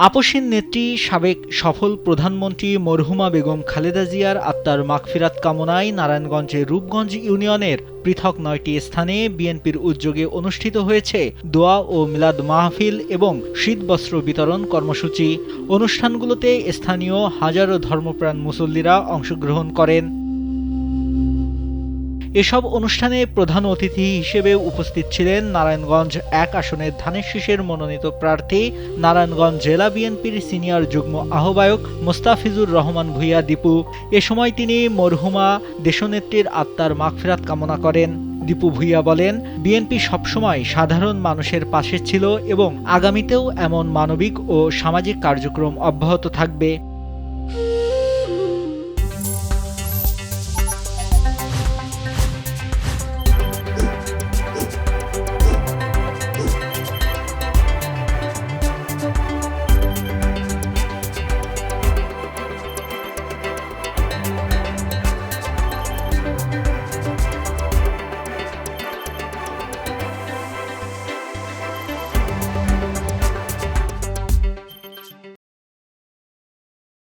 আপসহীন নেত্রী সাবেক সফল প্রধানমন্ত্রী মরহুমা বেগম খালেদা জিয়ার আত্মার মাগফিরাত কামনায় নারায়ণগঞ্জের রূপগঞ্জ ইউনিয়নের পৃথক ৯টি স্থানে বিএনপির উদ্যোগে অনুষ্ঠিত হয়েছে দোয়া ও মিলাদ মাহফিল এবং শীতবস্ত্র বিতরণ কর্মসূচি। অনুষ্ঠানগুলোতে স্থানীয় হাজারো ধর্মপ্রাণ মুসল্লিরা অংশগ্রহণ করেন। এসব অনুষ্ঠানে প্রধান অতিথি হিসেবে উপস্থিত ছিলেন নারায়ণগঞ্জ ১ আসনের ধানের শীষের মনোনীত প্রার্থী নারায়ণগঞ্জ জেলা বিএনপির সিনিয়র যুগ্ম আহ্বায়ক মোস্তাফিজুর রহমান ভূঁইয়া দীপু। এ সময় তিনি মরহুমা দেশনেত্রীর আত্মার মাগফিরাত কামনা করেন। দীপু ভূঁইয়া বলেন, বিএনপি সবসময় সাধারণ মানুষের পাশে ছিল এবং আগামীতেও এমন মানবিক ও সামাজিক কার্যক্রম অব্যাহত থাকবে।